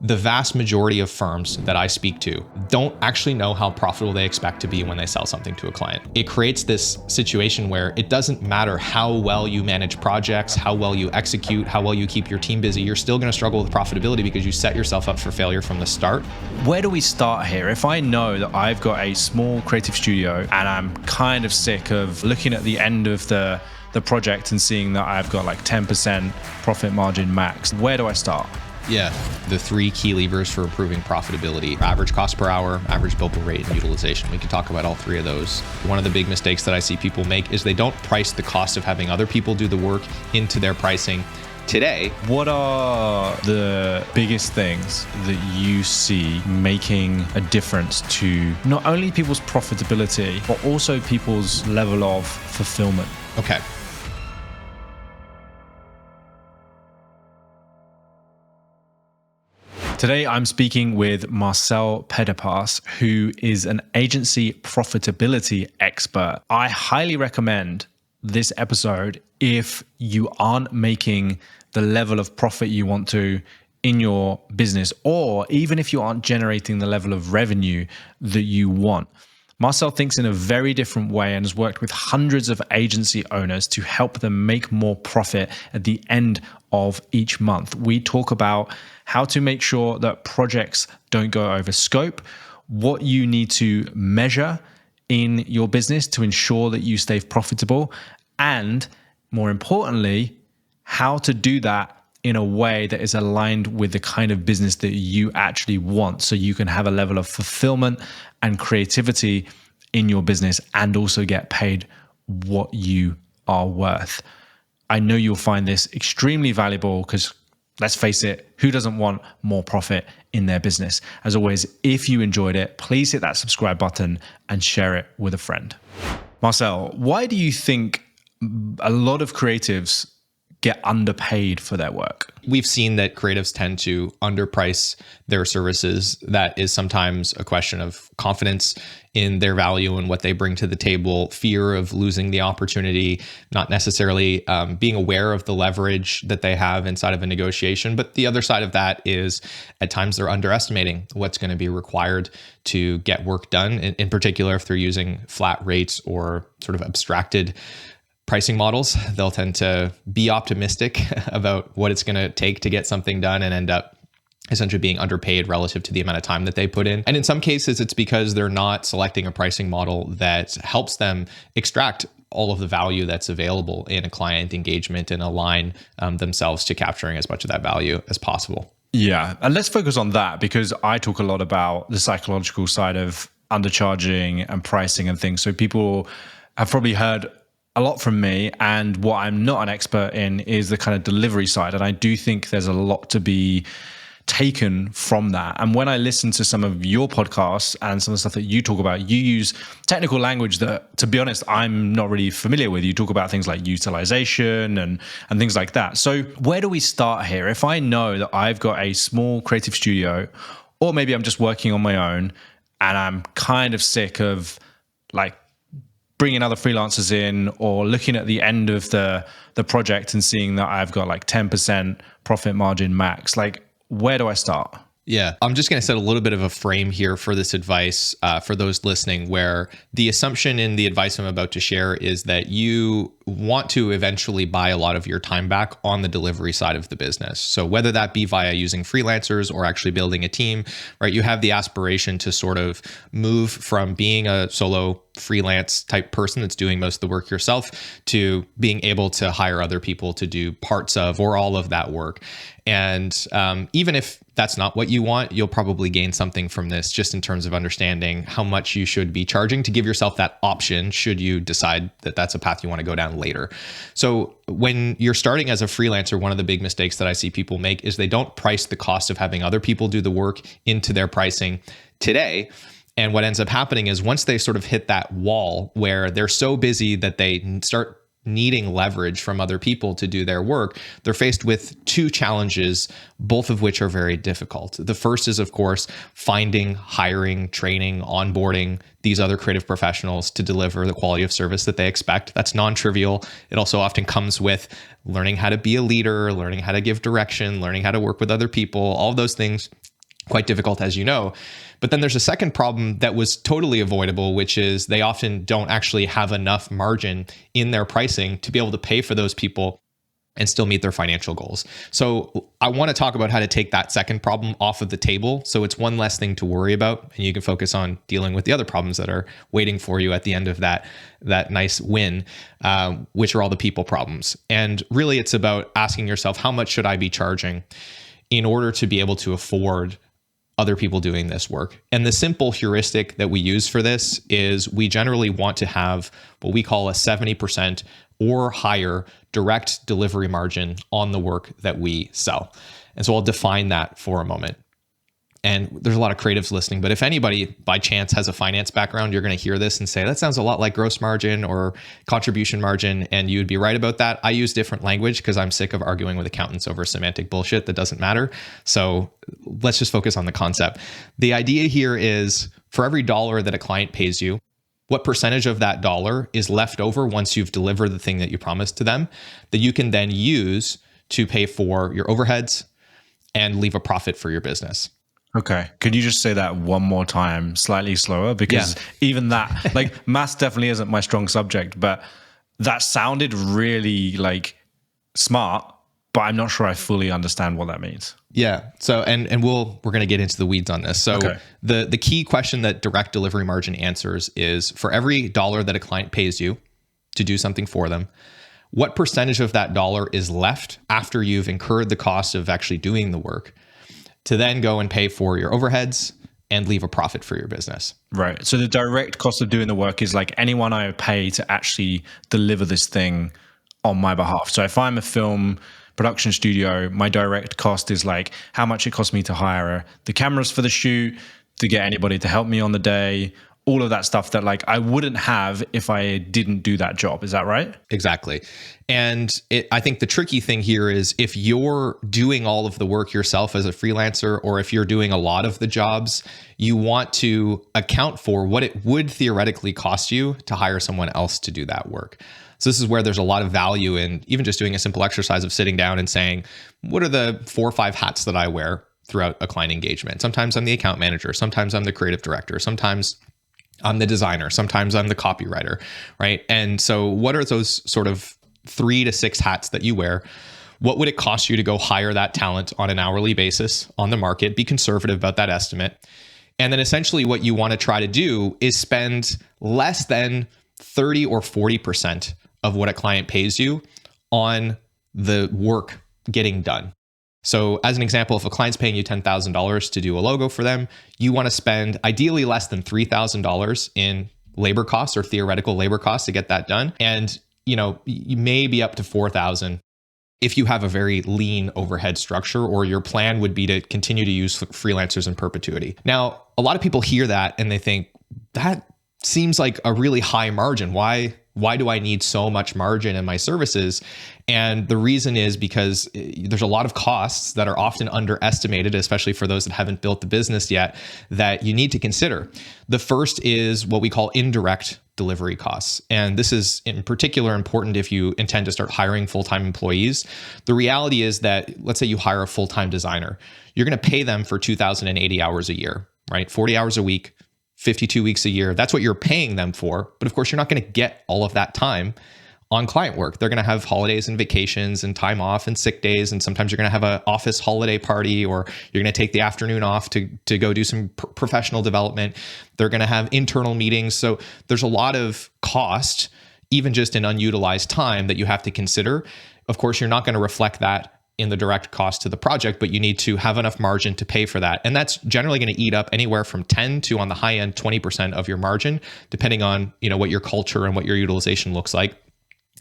The vast majority of firms that I speak to don't actually know how profitable they expect to be when they sell something to a client. It creates this situation where it doesn't matter how well you manage projects, how well you execute, how well you keep your team busy, you're still going to struggle with profitability because you set yourself up for failure from the start. Where do we start here? If I know that I've got a small creative studio and I'm kind of sick of looking at the end of the project and seeing that I've got like 10% profit margin max, where do I start? Yeah, the three key levers for improving profitability: average cost per hour, average billable rate, and utilization. We can talk about all three of those. One of the big mistakes that I see people make is they don't price the cost of having other people do the work into their pricing today. What are the biggest things that you see making a difference to not only people's profitability, but also people's level of fulfillment? Okay. Today, I'm speaking with Marcel Petitpas, who is an agency profitability expert. I highly recommend this episode if you aren't making the level of profit you want to in your business, or even if you aren't generating the level of revenue that you want. Marcel thinks in a very different way and has worked with hundreds of agency owners to help them make more profit at the end of each month. We talk about how to make sure that projects don't go over scope, what you need to measure in your business to ensure that you stay profitable, and more importantly, how to do that in a way that is aligned with the kind of business that you actually want, so you can have a level of fulfillment and creativity in your business and also get paid what you are worth. I know you'll find this extremely valuable because, let's face it, who doesn't want more profit in their business? As always, if you enjoyed it, please hit that subscribe button and share it with a friend. Marcel, why do you think a lot of creatives get underpaid for their work? We've seen that creatives tend to underprice their services. That is sometimes a question of confidence in their value and what they bring to the table, fear of losing the opportunity, not necessarily being aware of the leverage that they have inside of a negotiation. But the other side of that is at times they're underestimating what's going to be required to get work done, in particular if they're using flat rates or sort of abstracted pricing models. They'll tend to be optimistic about what it's going to take to get something done and end up essentially being underpaid relative to the amount of time that they put in. And in some cases, it's because they're not selecting a pricing model that helps them extract all of the value that's available in a client engagement and align themselves to capturing as much of that value as possible. Yeah. And let's focus on that, because I talk a lot about the psychological side of undercharging and pricing and things. So people have probably heard a lot from me, and what I'm not an expert in is the kind of delivery side. And I do think there's a lot to be taken from that. And when I listen to some of your podcasts and some of the stuff that you talk about, you use technical language that, to be honest, I'm not really familiar with. You talk about things like utilization and things like that. So where do we start here? If I know that I've got a small creative studio, or maybe I'm just working on my own and I'm kind of sick of like bringing other freelancers in, or looking at the end of the project and seeing that I've got like 10% profit margin max, like, where do I start? Yeah, I'm just going to set a little bit of a frame here for this advice for those listening, where the assumption in the advice I'm about to share is that you want to eventually buy a lot of your time back on the delivery side of the business. So whether that be via using freelancers or actually building a team, right? You have the aspiration to sort of move from being a solo freelance type person that's doing most of the work yourself to being able to hire other people to do parts of or all of that work. And even if that's not what you want, you'll probably gain something from this, just in terms of understanding how much you should be charging to give yourself that option should you decide that that's a path you want to go down later. So when you're starting as a freelancer, one of the big mistakes that I see people make is they don't price the cost of having other people do the work into their pricing today. And what ends up happening is once they sort of hit that wall where they're so busy that they start needing leverage from other people to do their work, they're faced with two challenges, both of which are very difficult. The first is, of course, finding, hiring, training, onboarding these other creative professionals to deliver the quality of service that they expect. That's non-trivial. It also often comes with learning how to be a leader, learning how to give direction, learning how to work with other people. All of those things quite difficult, as you know. But then there's a second problem that was totally avoidable, which is they often don't actually have enough margin in their pricing to be able to pay for those people and still meet their financial goals. So I want to talk about how to take that second problem off of the table, so it's one less thing to worry about, and you can focus on dealing with the other problems that are waiting for you at the end of that nice win, which are all the people problems. And really, it's about asking yourself, how much should I be charging in order to be able to afford other people doing this work? And the simple heuristic that we use for this is we generally want to have what we call a 70% or higher direct delivery margin on the work that we sell. And so I'll define that for a moment. And there's a lot of creatives listening, but if anybody by chance has a finance background, you're going to hear this and say, that sounds a lot like gross margin or contribution margin. And you would be right about that. I use different language because I'm sick of arguing with accountants over semantic bullshit that doesn't matter. So let's just focus on the concept. The idea here is for every dollar that a client pays you, what percentage of that dollar is left over once you've delivered the thing that you promised to them that you can then use to pay for your overheads and leave a profit for your business. Okay. Could you just say that one more time, slightly slower? Because even that, like, maths definitely isn't my strong subject, but that sounded really like smart, but I'm not sure I fully understand what that means. Yeah. So, and we're going to get into the weeds on this. So the key question that direct delivery margin answers is, for every dollar that a client pays you to do something for them, what percentage of that dollar is left after you've incurred the cost of actually doing the work to then go and pay for your overheads and leave a profit for your business? Right. So the direct cost of doing the work is like anyone I pay to actually deliver this thing on my behalf. So if I'm a film production studio, my direct cost is like how much it costs me to hire the cameras for the shoot, to get anybody to help me on the day, all of that stuff that like I wouldn't have if I didn't do that job. Is that right? Exactly. And I think the tricky thing here is if you're doing all of the work yourself as a freelancer, or if you're doing a lot of the jobs, you want to account for what it would theoretically cost you to hire someone else to do that work. So this is where there's a lot of value in even just doing a simple exercise of sitting down and saying, what are the 4 or 5 hats that I wear throughout a client engagement? Sometimes I'm the account manager. Sometimes I'm the creative director. Sometimes I'm the designer. Sometimes I'm the copywriter, right? And so what are those sort of 3 to 6 hats that you wear? What would it cost you to go hire that talent on an hourly basis on the market? Be conservative about that estimate. And then essentially what you want to try to do is spend less than 30 or 40% of what a client pays you on the work getting done. So as an example, if a client's paying you $10,000 to do a logo for them, you want to spend ideally less than $3,000 in labor costs or theoretical labor costs to get that done. And, you know, you may be up to $4,000 if you have a very lean overhead structure, or your plan would be to continue to use freelancers in perpetuity. Now, a lot of people hear that and they think, that seems like a really high margin. Why do I need so much margin in my services? And the reason is because there's a lot of costs that are often underestimated, especially for those that haven't built the business yet, that you need to consider. The first is what we call indirect delivery costs. And this is in particular important if you intend to start hiring full-time employees. The reality is that, let's say you hire a full-time designer, you're going to pay them for 2,080 hours a year, right? 40 hours a week, 52 weeks a year. That's what you're paying them for. But of course, you're not going to get all of that time on client work. They're going to have holidays and vacations and time off and sick days. And sometimes you're going to have an office holiday party, or you're going to take the afternoon off to go do some professional development. They're going to have internal meetings. So there's a lot of cost, even just in unutilized time, that you have to consider. Of course, you're not going to reflect that in the direct cost to the project, but you need to have enough margin to pay for that. And that's generally going to eat up anywhere from 10 to, on the high end, 20% of your margin, depending on, you know, what your culture and what your utilization looks like.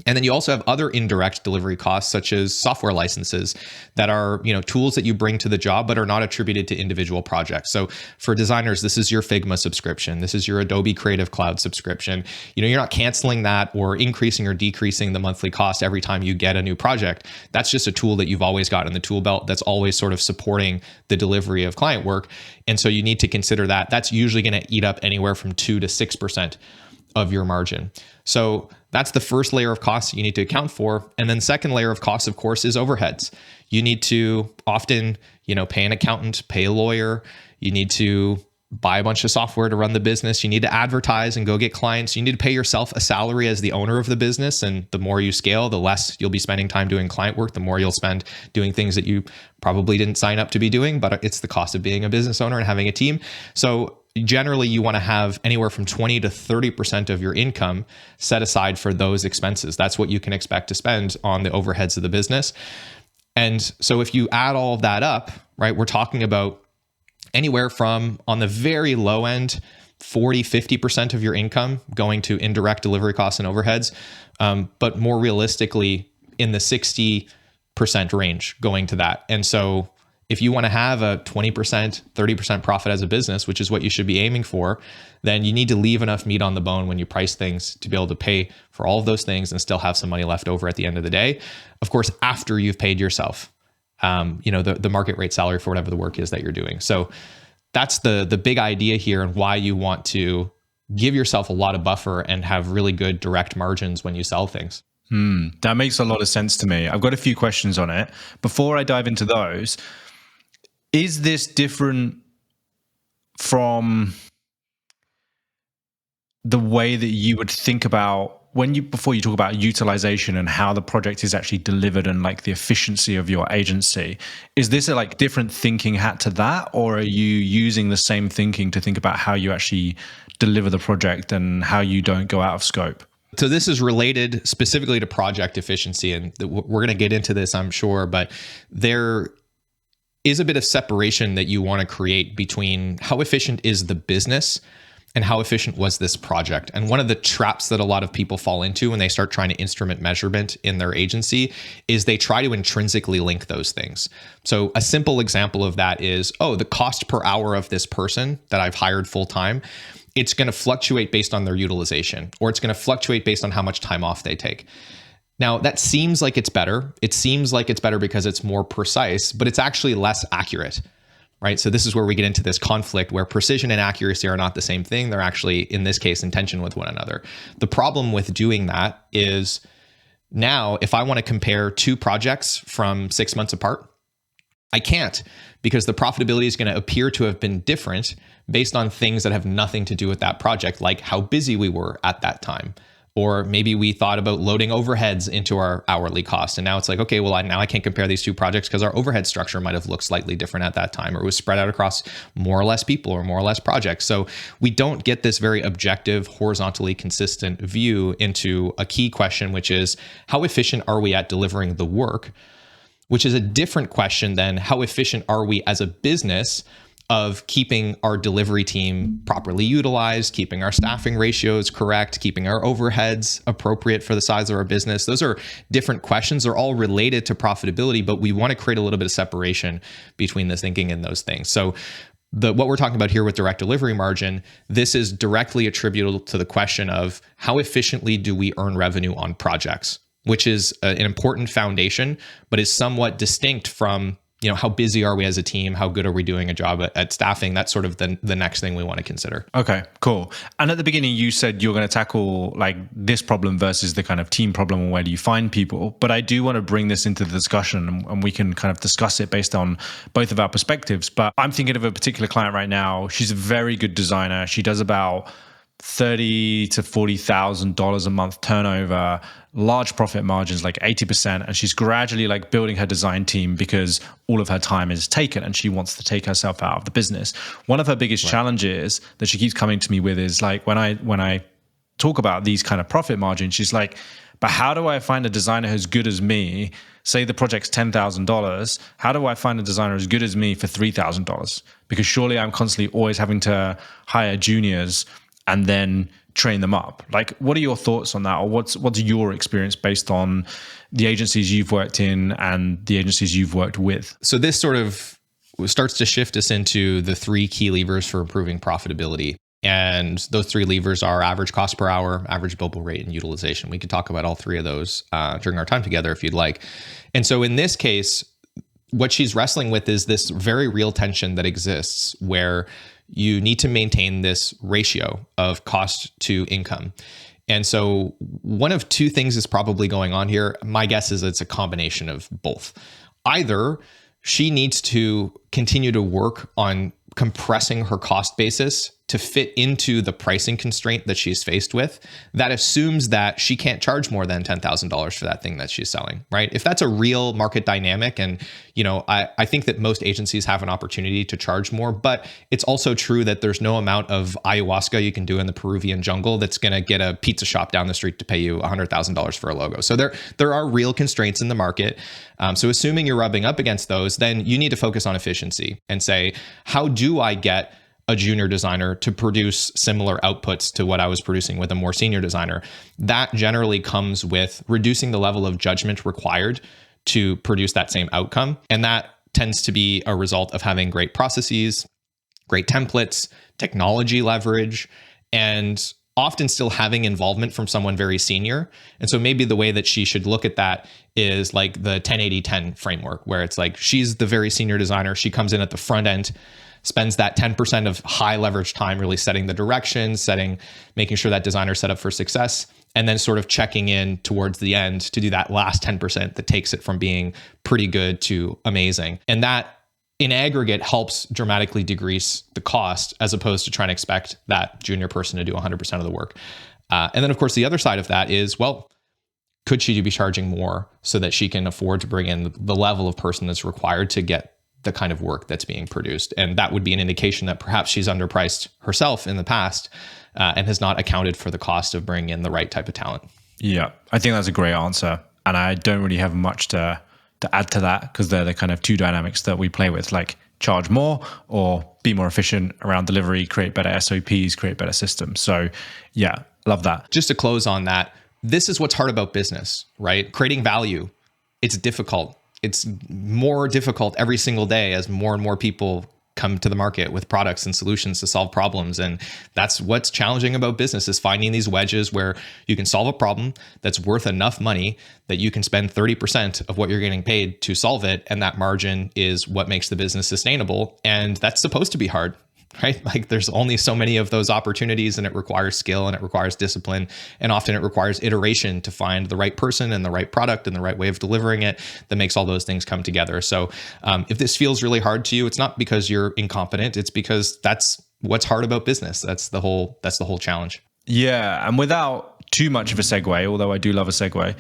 And then you also have other indirect delivery costs, such as software licenses that are, you know, tools that you bring to the job but are not attributed to individual projects. So for designers, this is your Figma subscription. This is your Adobe Creative Cloud subscription. You know, you're not canceling that or increasing or decreasing the monthly cost every time you get a new project. That's just a tool that you've always got in the tool belt that's always sort of supporting the delivery of client work. And so you need to consider that. That's usually going to eat up anywhere from 2 to 6% of your margin. So that's the first layer of costs you need to account for. And then second layer of costs, of course, is overheads. You need to often, pay an accountant, pay a lawyer. You need to buy a bunch of software to run the business. You need to advertise and go get clients. You need to pay yourself a salary as the owner of the business. And the more you scale, the less you'll be spending time doing client work, the more you'll spend doing things that you probably didn't sign up to be doing, but it's the cost of being a business owner and having a team. So generally, you want to have anywhere from 20 to 30% of your income set aside for those expenses. That's what you can expect to spend on the overheads of the business. And so if you add all of that up, right, we're talking about anywhere from, on the very low end, 40, 50% of your income going to indirect delivery costs and overheads, but more realistically in the 60% range going to that. And so if you want to have a 20%, 30% profit as a business, which is what you should be aiming for, then you need to leave enough meat on the bone when you price things to be able to pay for all of those things and still have some money left over at the end of the day. Of course, after you've paid yourself, the market rate salary for whatever the work is that you're doing. So that's the big idea here, and why you want to give yourself a lot of buffer and have really good direct margins when you sell things. That makes a lot of sense to me. I've got a few questions on it. Before I dive into those, is this different from the way that you would think about before you talk about utilization and how the project is actually delivered and like the efficiency of your agency? Is this a like different thinking hat to that, or are you using the same thinking to think about how you actually deliver the project and how you don't go out of scope? So this is related specifically to project efficiency, and we're going to get into this, I'm sure, but there is a bit of separation that you want to create between how efficient is the business and how efficient was this project. And one of the traps that a lot of people fall into when they start trying to instrument measurement in their agency is they try to intrinsically link those things. So a simple example of that is, the cost per hour of this person that I've hired full time, it's going to fluctuate based on their utilization, or it's going to fluctuate based on how much time off they take. Now, that seems like it's better. It seems like it's better because it's more precise, but it's actually less accurate. Right? So this is where we get into this conflict where precision and accuracy are not the same thing. They're actually, in this case, in tension with one another. The problem with doing that is now, if I want to compare two projects from 6 months apart, I can't, because the profitability is going to appear to have been different based on things that have nothing to do with that project, like how busy we were at that time. Or maybe we thought about loading overheads into our hourly cost. And now it's like, okay, well, now I can't compare these two projects because our overhead structure might have looked slightly different at that time, or it was spread out across more or less people or more or less projects. So we don't get this very objective, horizontally consistent view into a key question, which is how efficient are we at delivering the work, which is a different question than how efficient are we as a business of keeping our delivery team properly utilized, keeping our staffing ratios correct, keeping our overheads appropriate for the size of our business. Those are different questions. They're all related to profitability, but we want to create a little bit of separation between the thinking and those things. So what we're talking about here with direct delivery margin, this is directly attributable to the question of how efficiently do we earn revenue on projects, which is an important foundation, but is somewhat distinct from how busy are we as a team? How good are we doing a job at staffing? That's sort of the next thing we want to consider. Okay, cool. And at the beginning, you said you're going to tackle like this problem versus the kind of team problem and where do you find people. But I do want to bring this into the discussion, and we can kind of discuss it based on both of our perspectives. But I'm thinking of a particular client right now. She's a very good designer. She does about $30,000 to $40,000 a month turnover, large profit margins, like 80%. And she's gradually like building her design team because all of her time is taken and she wants to take herself out of the business. One of her biggest challenges that she keeps coming to me with is like, when I talk about these kind of profit margins, she's like, but how do I find a designer as good as me? Say the project's $10,000. How do I find a designer as good as me for $3,000? Because surely I'm constantly always having to hire juniors and then train them up. Like, what are your thoughts on that? Or what's your experience based on the agencies you've worked in and the agencies you've worked with? So this sort of starts to shift us into the three key levers for improving profitability. And those three levers are average cost per hour, average billable rate, and utilization. We could talk about all three of those during our time together if you'd like. And so in this case, what she's wrestling with is this very real tension that exists where you need to maintain this ratio of cost to income. And so one of two things is probably going on here. My guess is it's a combination of both. Either she needs to continue to work on compressing her cost basis to fit into the pricing constraint that she's faced with, that assumes that she can't charge more than $10,000 for that thing that she's selling, right? If that's a real market dynamic, and I think that most agencies have an opportunity to charge more, but it's also true that there's no amount of ayahuasca you can do in the Peruvian jungle that's going to get a pizza shop down the street to pay you $100,000 for a logo. So there are real constraints in the market. So assuming you're rubbing up against those, then you need to focus on efficiency and say, how do I get a junior designer to produce similar outputs to what I was producing with a more senior designer? That generally comes with reducing the level of judgment required to produce that same outcome. And that tends to be a result of having great processes, great templates, technology leverage, and often still having involvement from someone very senior. And so maybe the way that she should look at that is like the 10-80-10 framework, where it's like she's the very senior designer. She comes in at the front end, spends that 10% of high leverage time really setting the direction, making sure that designer's set up for success, and then sort of checking in towards the end to do that last 10% that takes it from being pretty good to amazing. And that in aggregate helps dramatically decrease the cost, as opposed to trying to expect that junior person to do 100% of the work. And then of course, the other side of that is, well, could she be charging more so that she can afford to bring in the level of person that's required to get the kind of work that's being produced? And that would be an indication that perhaps she's underpriced herself in the past and has not accounted for the cost of bringing in the right type of talent. Yeah, I think that's a great answer. And I don't really have much to add to that, because they're the kind of two dynamics that we play with, like charge more or be more efficient around delivery, create better SOPs, create better systems. So yeah, love that. Just to close on that, this is what's hard about business, right? Creating value, it's difficult. It's more difficult every single day as more and more people come to the market with products and solutions to solve problems. And that's what's challenging about business, is finding these wedges where you can solve a problem that's worth enough money that you can spend 30% of what you're getting paid to solve it. And that margin is what makes the business sustainable. And that's supposed to be hard, right? Like there's only so many of those opportunities, and it requires skill and it requires discipline. And often it requires iteration to find the right person and the right product and the right way of delivering it that makes all those things come together. So if this feels really hard to you, it's not because you're incompetent. It's because that's what's hard about business. That's the whole challenge. Yeah. And without too much of a segue, although I do love a segue,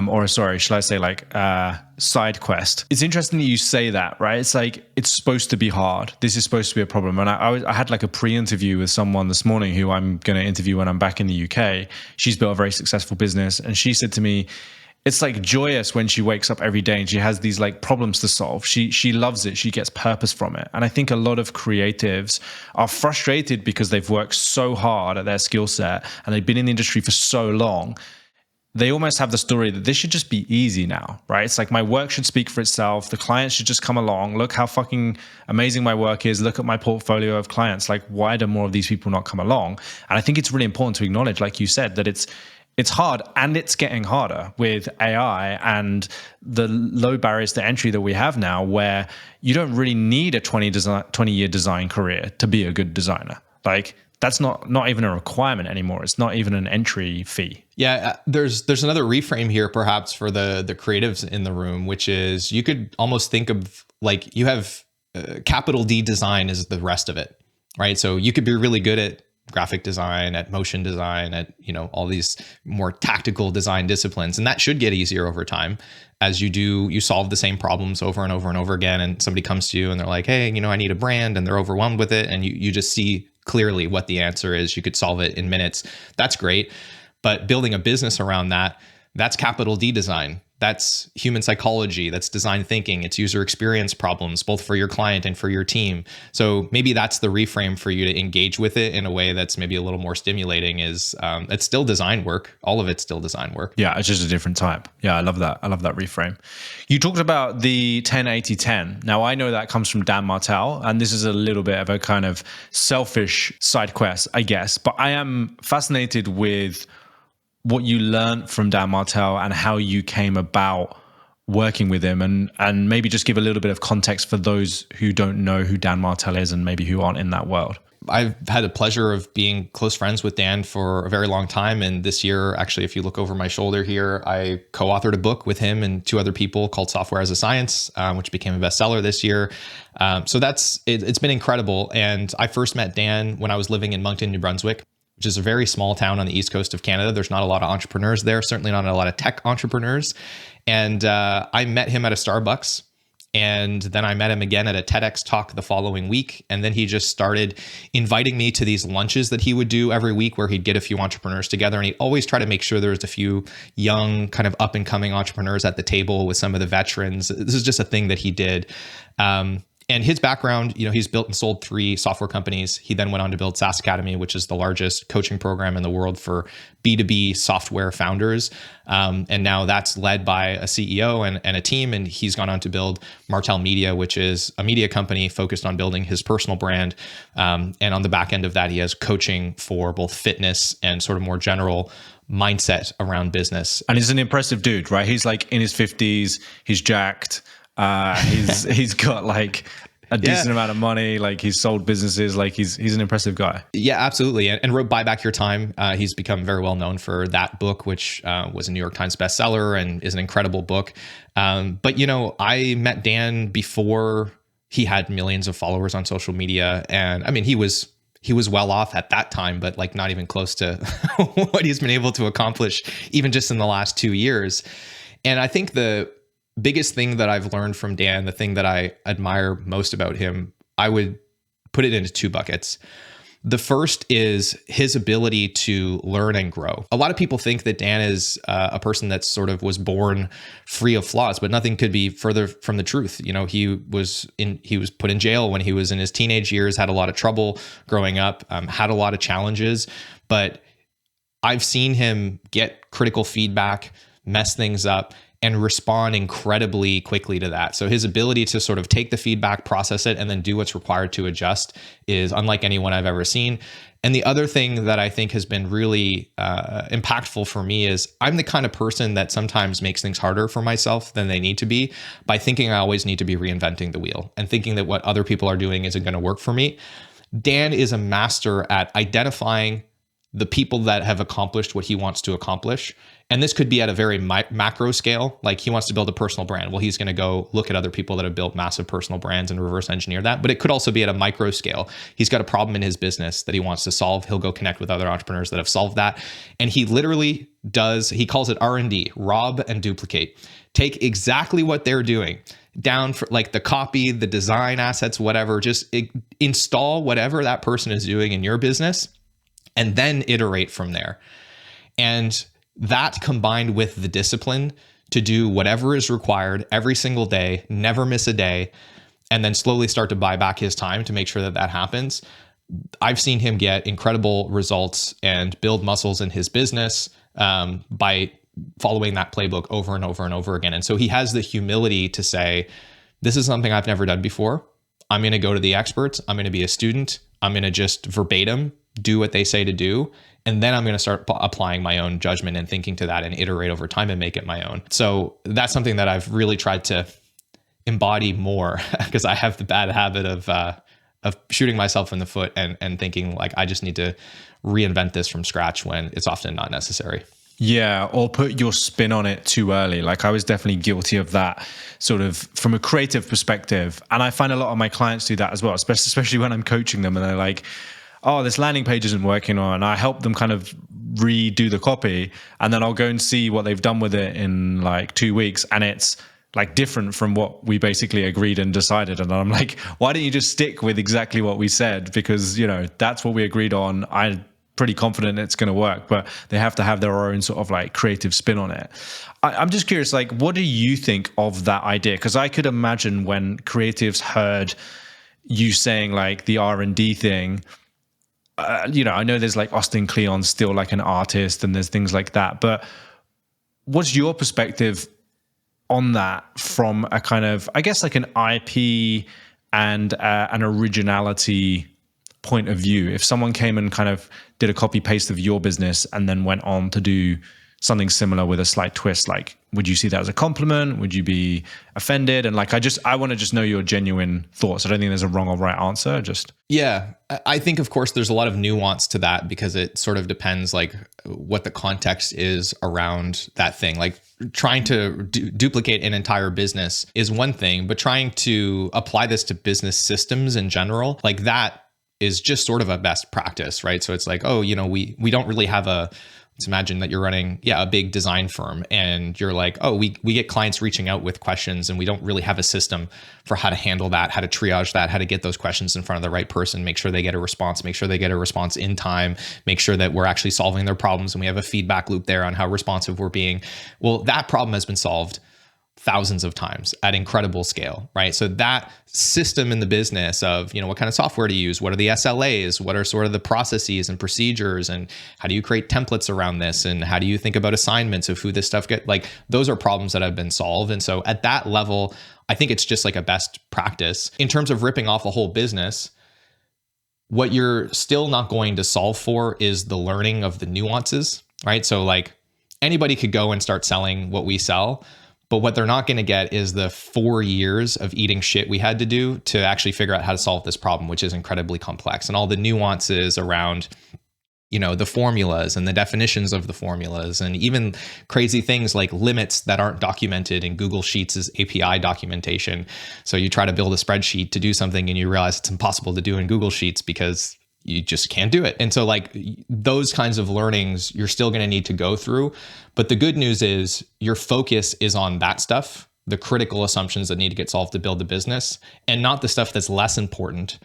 or sorry, should I say like side quest? It's interesting that you say that, right? It's like, it's supposed to be hard. This is supposed to be a problem. And I had like a pre-interview with someone this morning who I'm going to interview when I'm back in the UK. She's built a very successful business. And she said to me, it's like joyous when she wakes up every day and she has these like problems to solve. She loves it. She gets purpose from it. And I think a lot of creatives are frustrated because they've worked so hard at their skill set and they've been in the industry for so long. They almost have the story that this should just be easy now, right? It's like my work should speak for itself. The clients should just come along. Look how fucking amazing my work is. Look at my portfolio of clients. Like, why do more of these people not come along? And I think it's really important to acknowledge, like you said, that it's hard, and it's getting harder with AI and the low barriers to entry that we have now, where you don't really need a 20-year design career to be a good designer. Like that's not even a requirement anymore. It's not even an entry fee. Yeah, there's another reframe here perhaps for the creatives in the room, which is you could almost think of like you have capital D design is the rest of it, right? So you could be really good at graphic design, at motion design, at all these more tactical design disciplines, and that should get easier over time as you solve the same problems over and over and over again. And somebody comes to you and they're like, hey, I need a brand, and they're overwhelmed with it, and you just see clearly what the answer is. You could solve it in minutes. That's great. But building a business around that's capital D design. That's human psychology. That's design thinking. It's user experience problems, both for your client and for your team. So maybe that's the reframe for you to engage with it in a way that's maybe a little more stimulating. Is it's still design work. All of it's still design work. Yeah, it's just a different type. Yeah, I love that. I love that reframe. You talked about the 10-80-10. Now, I know that comes from Dan Martell, and this is a little bit of a kind of selfish side quest, I guess. But I am fascinated with what you learned from Dan Martell and how you came about working with him, and maybe just give a little bit of context for those who don't know who Dan Martell is and maybe who aren't in that world. I've had the pleasure of being close friends with Dan for a very long time. And this year, actually, if you look over my shoulder here, I co-authored a book with him and two other people called Software as a Science, which became a bestseller this year. So it's been incredible. And I first met Dan when I was living in Moncton, New Brunswick, which is a very small town on the east coast of Canada. There's not a lot of entrepreneurs there, certainly not a lot of tech entrepreneurs. And I met him at a Starbucks. And then I met him again at a TEDx talk the following week. And then he just started inviting me to these lunches that he would do every week where he'd get a few entrepreneurs together. And he'd always try to make sure there was a few young kind of up and coming entrepreneurs at the table with some of the veterans. This is just a thing that he did. And his background, he's built and sold 3 software companies. He then went on to build SaaS Academy, which is the largest coaching program in the world for B2B software founders. And now that's led by a CEO and a team. And he's gone on to build Martell Media, which is a media company focused on building his personal brand. And on the back end of that, he has coaching for both fitness and sort of more general mindset around business. And he's an impressive dude, right? He's like in his 50s, he's jacked. He's got like a decent amount of money. Like he's sold businesses. Like he's an impressive guy. Yeah, absolutely. And wrote Buy Back Your Time. He's become very well known for that book, which was a New York Times bestseller and is an incredible book. But I met Dan before he had millions of followers on social media, and I mean he was well off at that time, but like not even close to what he's been able to accomplish even just in the last 2 years. And I think the biggest thing that I've learned from Dan, the thing that I admire most about him, I would put it into 2 buckets. The first is his ability to learn and grow. A lot of people think that Dan is a person that sort of was born free of flaws, but nothing could be further from the truth. He was put in jail when he was in his teenage years, had a lot of trouble growing up, had a lot of challenges, but I've seen him get critical feedback, mess things up, and respond incredibly quickly to that. So his ability to sort of take the feedback, process it, and then do what's required to adjust is unlike anyone I've ever seen. And the other thing that I think has been really impactful for me is I'm the kind of person that sometimes makes things harder for myself than they need to be by thinking I always need to be reinventing the wheel and thinking that what other people are doing isn't going to work for me. Dan is a master at identifying the people that have accomplished what he wants to accomplish. And this could be at a very macro scale. Like he wants to build a personal brand. Well, he's going to go look at other people that have built massive personal brands and reverse engineer that. But it could also be at a micro scale. He's got a problem in his business that he wants to solve. He'll go connect with other entrepreneurs that have solved that. And he literally he calls it R&D, rob and duplicate. Take exactly what they're doing down for like the copy, the design assets, whatever, just install whatever that person is doing in your business and then iterate from there. And that combined with the discipline to do whatever is required every single day, never miss a day, and then slowly start to buy back his time to make sure that that happens. I've seen him get incredible results and build muscles in his business by following that playbook over and over and over again. And so he has the humility to say, this is something I've never done before. I'm going to go to the experts. I'm going to be a student. I'm going to just verbatim do what they say to do. And then I'm going to start applying my own judgment and thinking to that and iterate over time and make it my own. So that's something that I've really tried to embody more because I have the bad habit of shooting myself in the foot and thinking like I just need to reinvent this from scratch when it's often not necessary. Yeah, or put your spin on it too early. Like I was definitely guilty of that sort of from a creative perspective. And I find a lot of my clients do that as well, especially when I'm coaching them and they're like, oh, this landing page isn't working, and I help them kind of redo the copy, and then I'll go and see what they've done with it in like 2 weeks, and it's like different from what we basically agreed and decided. And I'm like, why don't you just stick with exactly what we said? Because, that's what we agreed on. I'm pretty confident it's going to work, but they have to have their own sort of like creative spin on it. I'm just curious, like, what do you think of that idea? Because I could imagine when creatives heard you saying like the R&D thing, I know there's like Austin Kleon's still like an artist and there's things like that, but what's your perspective on that from a kind of, I guess like an IP and an originality point of view? If someone came and kind of did a copy paste of your business and then went on to do something similar with a slight twist? Like, would you see that as a compliment? Would you be offended? And like, I want to just know your genuine thoughts. I don't think there's a wrong or right answer. Just Yeah, I think, of course, there's a lot of nuance to that because it sort of depends like what the context is around that thing. Like trying to duplicate an entire business is one thing, but trying to apply this to business systems in general, like that is just sort of a best practice, right? So it's like, oh, we don't really have let's imagine that you're running, a big design firm and you're like, oh, we get clients reaching out with questions and we don't really have a system for how to handle that, how to triage that, how to get those questions in front of the right person, make sure they get a response, in time, make sure that we're actually solving their problems and we have a feedback loop there on how responsive we're being. Well, that problem has been solved thousands of times at incredible scale, right? So that system in the business of, what kind of software to use, what are the SLAs, what are sort of the processes and procedures, and how do you create templates around this, and how do you think about assignments of who this stuff get, like those are problems that have been solved. And so at that level, I think it's just like a best practice. In terms of ripping off a whole business, what you're still not going to solve for is the learning of the nuances, right? So like anybody could go and start selling what we sell, but what they're not going to get is the 4 years of eating shit we had to do to actually figure out how to solve this problem, which is incredibly complex, and all the nuances around, the formulas and the definitions of the formulas, and even crazy things like limits that aren't documented in Google Sheets' API documentation. So you try to build a spreadsheet to do something and you realize it's impossible to do in Google Sheets because you just can't do it. And so like those kinds of learnings, you're still going to need to go through. But the good news is your focus is on that stuff, the critical assumptions that need to get solved to build the business, and not the stuff that's less important,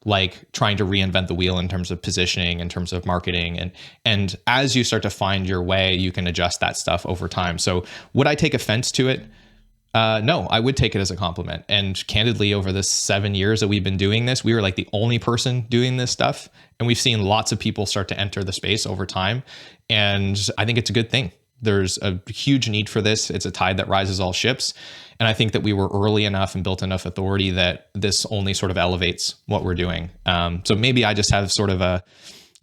like trying to reinvent the wheel in terms of positioning, in terms of marketing. And as you start to find your way, you can adjust that stuff over time. So would I take offense to it? No, I would take it as a compliment. And candidly, over the 7 years that we've been doing this, we were like the only person doing this stuff. And we've seen lots of people start to enter the space over time. And I think it's a good thing. There's a huge need for this. It's a tide that rises all ships. And I think that we were early enough and built enough authority that this only sort of elevates what we're doing. So maybe I just have sort of a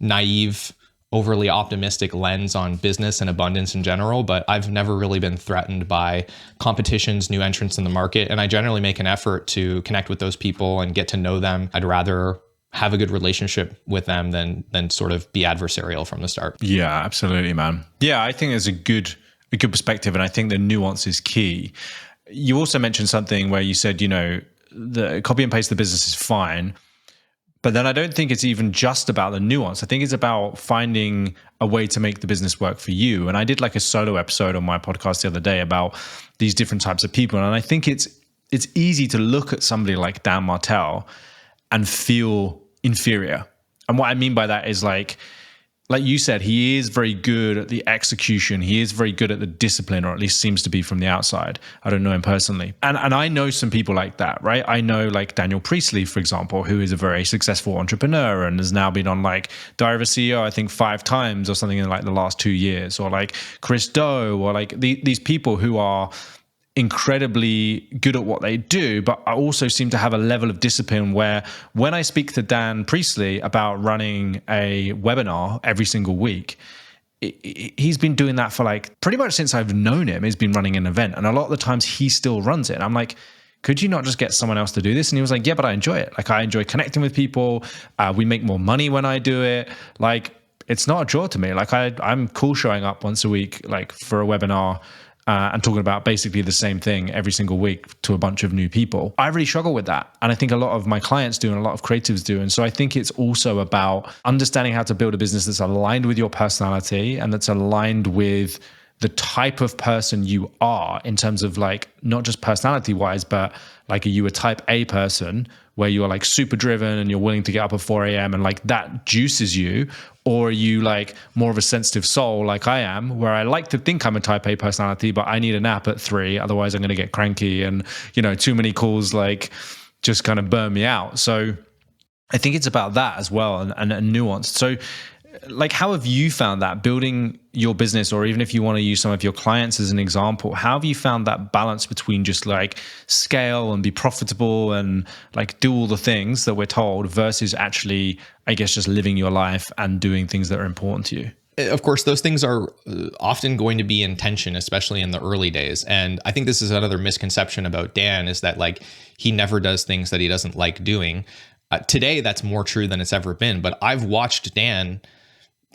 naive, overly optimistic lens on business and abundance in general, but I've never really been threatened by competitions, new entrants in the market. And I generally make an effort to connect with those people and get to know them. I'd rather have a good relationship with them than sort of be adversarial from the start. Yeah, absolutely, man. Yeah, I think there's a good perspective, and I think the nuance is key. You also mentioned something where you said, the copy and paste the business is fine. But then I don't think it's even just about the nuance. I think it's about finding a way to make the business work for you. And I did like a solo episode on my podcast the other day about these different types of people. And I think it's easy to look at somebody like Dan Martell and feel inferior. And what I mean by that is like you said, he is very good at the execution. He is very good at the discipline, or at least seems to be from the outside. I don't know him personally. And I know some people like that, right? I know like Daniel Priestley, for example, who is a very successful entrepreneur and has now been on like Diary of a CEO, I think 5 times or something in like the last 2 years, or like Chris Do, or like these people who are incredibly good at what they do, but I also seem to have a level of discipline where when I speak to Dan Priestley about running a webinar every single week, he's been doing that for like pretty much since I've known him. He's been running an event, and a lot of the times he still runs it. And I'm like, could you not just get someone else to do this? And he was like, yeah, but I enjoy it. Like I enjoy connecting with people. We make more money when I do it. Like it's not a chore to me. Like I'm cool showing up once a week, like for a webinar, and talking about basically the same thing every single week to a bunch of new people. I really struggle with that. And I think a lot of my clients do and a lot of creatives do. And so I think it's also about understanding how to build a business that's aligned with your personality and that's aligned with the type of person you are in terms of like, not just personality wise, but like, are you a type A person where you're like super driven and you're willing to get up at 4 a.m. and like that juices you? Or are you like more of a sensitive soul like I am, where I like to think I'm a type A personality, but I need a nap at 3, otherwise I'm going to get cranky and, too many calls like just kind of burn me out. So I think it's about that as well and nuanced. So like, how have you found that building your business, or even if you want to use some of your clients as an example, how have you found that balance between just like scale and be profitable and like do all the things that we're told versus actually, I guess, just living your life and doing things that are important to you? Of course, those things are often going to be in tension, especially in the early days. And I think this is another misconception about Dan, is that like he never does things that he doesn't like doing. Today, that's more true than it's ever been. But I've watched Dan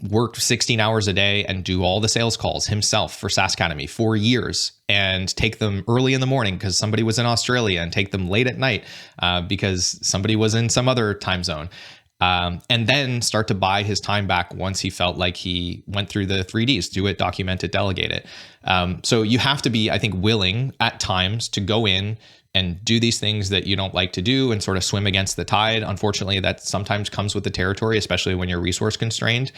work 16 hours a day and do all the sales calls himself for SaaS Academy for years, and take them early in the morning because somebody was in Australia, and take them late at night because somebody was in some other time zone. And then start to buy his time back once he felt like he went through the 3Ds: do it, document it, delegate it. So you have to be, I think, willing at times to go in and do these things that you don't like to do and sort of swim against the tide. Unfortunately, that sometimes comes with the territory, especially when you're resource constrained.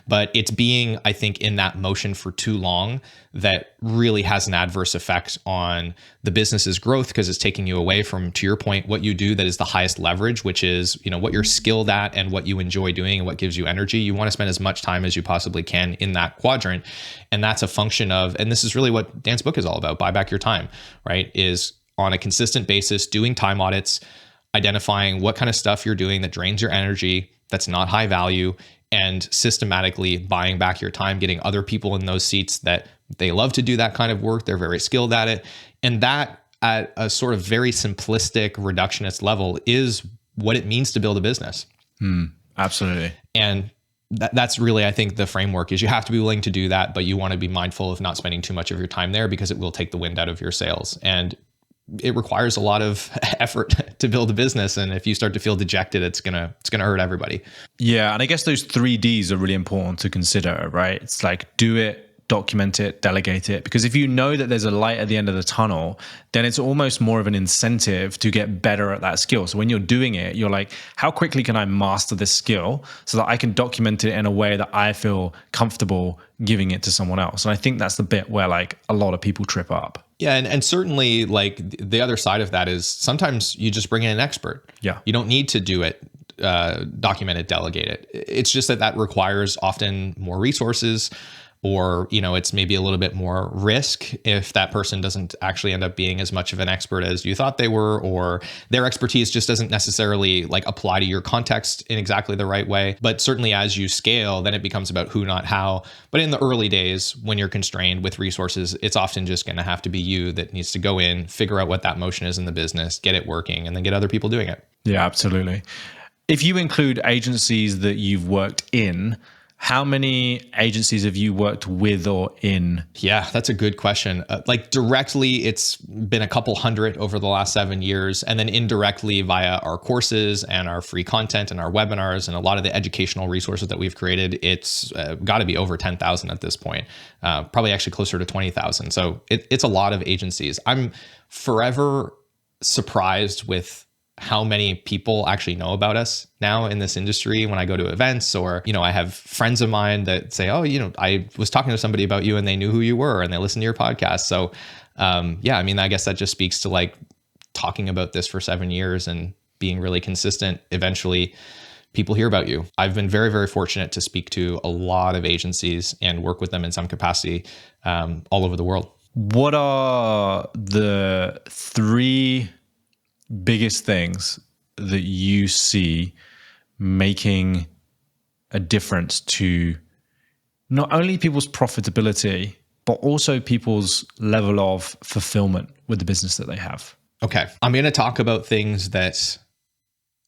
But it's being, I think, in that motion for too long that really has an adverse effect on the business's growth, because it's taking you away from, to your point, what you do that is the highest leverage, which is, you know, what you're skilled at and what you enjoy doing and what gives you energy. You want to spend as much time as you possibly can in that quadrant. And that's a function of, and this is really what Dan's book is all about, Buy Back Your Time, right? Is on a consistent basis, doing time audits, identifying what kind of stuff you're doing that drains your energy, that's not high value, and systematically buying back your time, getting other people in those seats that they love to do that kind of work. They're very skilled at it. And that, at a sort of very simplistic reductionist level, is what it means to build a business. Absolutely. And that's really, I think, the framework is you have to be willing to do that, but you want to be mindful of not spending too much of your time there, because it will take the wind out of your sails. And it requires a lot of effort to build a business. And if you start to feel dejected, it's gonna hurt everybody. Yeah. And I guess those 3Ds are really important to consider, right? It's like, do it, document it, delegate it. Because if you know that there's a light at the end of the tunnel, then it's almost more of an incentive to get better at that skill. So when you're doing it, you're like, how quickly can I master this skill so that I can document it in a way that I feel comfortable giving it to someone else? And I think that's the bit where like a lot of people trip up. Yeah. And certainly, like, the other side of that is sometimes you just bring in an expert. Yeah. You don't need to do it, document it, delegate it. It's just that requires often more resources, or, you know, it's maybe a little bit more risk if that person doesn't actually end up being as much of an expert as you thought they were, or their expertise just doesn't necessarily like apply to your context in exactly the right way. But certainly as you scale, then it becomes about who, not how. But in the early days, when you're constrained with resources, it's often just going to have to be you that needs to go in, figure out what that motion is in the business, get it working, and then get other people doing it. Yeah, absolutely. If you include agencies that you've worked in, how many agencies have you worked with or in? Yeah, that's a good question. Like directly, it's been a couple hundred over the last 7 years. And then indirectly via our courses and our free content and our webinars and a lot of the educational resources that we've created, it's got to be over 10,000 at this point, probably actually closer to 20,000. So it's a lot of agencies. I'm forever surprised with how many people actually know about us now in this industry when I go to events, or, you know, I have friends of mine that say, oh, you know, I was talking to somebody about you and they knew who you were and they listened to your podcast. So yeah, I mean, I guess that just speaks to like talking about this for 7 years and being really consistent. Eventually people hear about you. I've been very, very fortunate to speak to a lot of agencies and work with them in some capacity all over the world. What are the 3 biggest things that you see making a difference to not only people's profitability, but also people's level of fulfillment with the business that they have? Okay. I'm going to talk about things that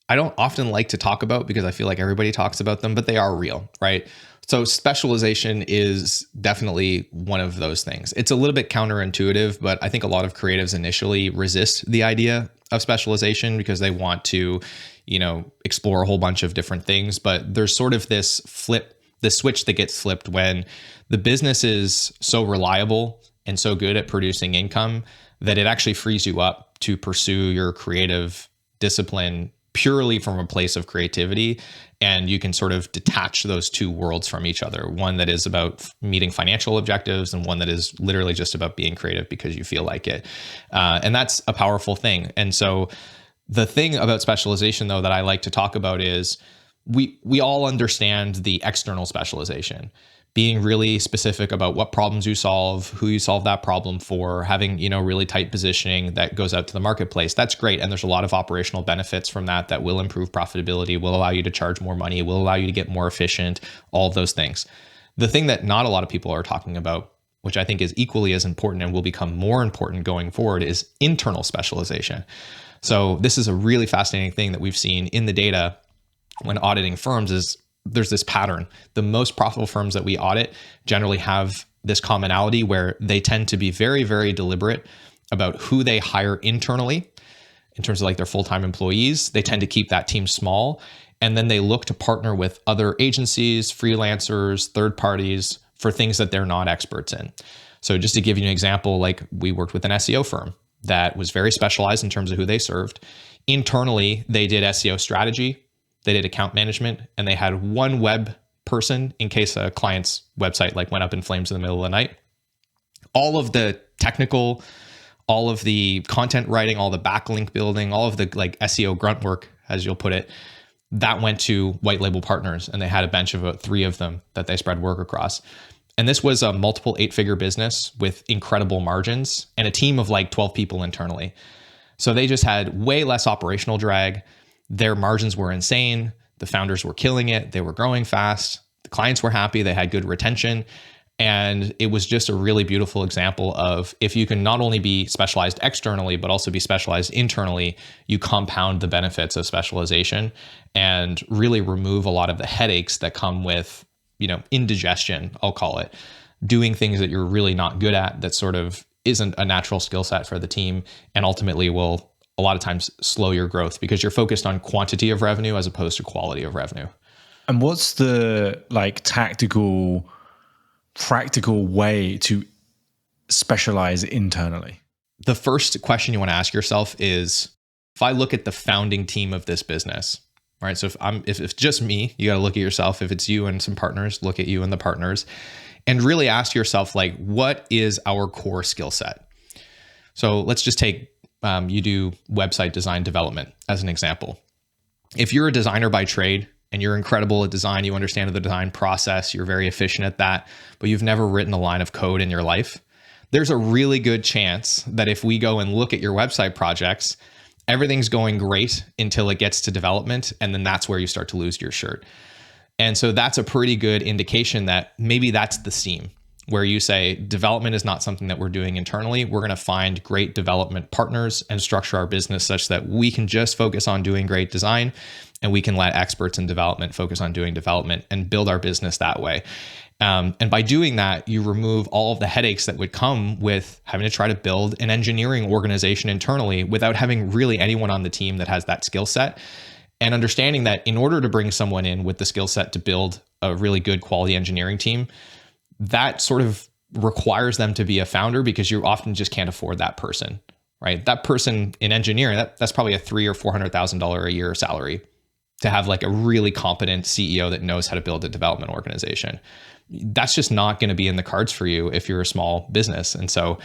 I don't often like to talk about because I feel like everybody talks about them, but they are real, right? So specialization is definitely one of those things. It's a little bit counterintuitive, but I think a lot of creatives initially resist the idea of specialization because they want to, you know, explore a whole bunch of different things. But there's sort of this switch that gets flipped when the business is so reliable and so good at producing income that it actually frees you up to pursue your creative discipline purely from a place of creativity. And you can sort of detach those two worlds from each other. One that is about meeting financial objectives and one that is literally just about being creative because you feel like it. And that's a powerful thing. And so the thing about specialization, though, that I like to talk about is we all understand the external specialization, being really specific about what problems you solve, who you solve that problem for, having, you know, really tight positioning that goes out to the marketplace. That's great. And there's a lot of operational benefits from that will improve profitability, will allow you to charge more money, will allow you to get more efficient, all of those things. The thing that not a lot of people are talking about, which I think is equally as important and will become more important going forward, is internal specialization. So this is a really fascinating thing that we've seen in the data when auditing firms is there's this pattern. The most profitable firms that we audit generally have this commonality where they tend to be very, very deliberate about who they hire internally in terms of like their full-time employees. They tend to keep that team small. And then they look to partner with other agencies, freelancers, third parties for things that they're not experts in. So just to give you an example, like we worked with an SEO firm that was very specialized in terms of who they served. Internally, they did SEO strategy, they did account management, and they had one web person in case a client's website like went up in flames in the middle of the night. All of the technical, all of the content writing, all the backlink building, all of the like SEO grunt work, as you'll put it, that went to white label partners, and they had a bench of about 3 of them that they spread work across. And this was a multiple 8-figure business with incredible margins and a team of like 12 people internally. So they just had way less operational drag. Their margins were insane. The founders were killing it. They were growing fast. The clients were happy. They had good retention. And it was just a really beautiful example of if you can not only be specialized externally, but also be specialized internally, you compound the benefits of specialization and really remove a lot of the headaches that come with, indigestion, I'll call it, doing things that you're really not good at that sort of isn't a natural skill set for the team and ultimately will a lot of times slow your growth because you're focused on quantity of revenue as opposed to quality of revenue. And what's the like tactical, practical way to specialize internally? The first question you want to ask yourself is, if I look at the founding team of this business, right? So if it's just me, you got to look at yourself. If it's you and some partners, look at you and the partners and really ask yourself, like, what is our core skill set? So let's just take, you do website design development as an example. If you're a designer by trade and you're incredible at design, you understand the design process, you're very efficient at that, but you've never written a line of code in your life, there's a really good chance that if we go and look at your website projects, everything's going great until it gets to development, and then that's where you start to lose your shirt. And so that's a pretty good indication that maybe that's the seam where you say development is not something that we're doing internally. We're going to find great development partners and structure our business such that we can just focus on doing great design and we can let experts in development focus on doing development and build our business that way. And by doing that, you remove all of the headaches that would come with having to try to build an engineering organization internally without having really anyone on the team that has that skill set. And understanding that in order to bring someone in with the skill set to build a really good quality engineering team, that sort of requires them to be a founder because you often just can't afford that person, right? That person in engineering, that's probably a $300,000 or $400,000 a year salary to have like a really competent CEO that knows how to build a development organization. That's just not going to be in the cards for you if you're a small business. And so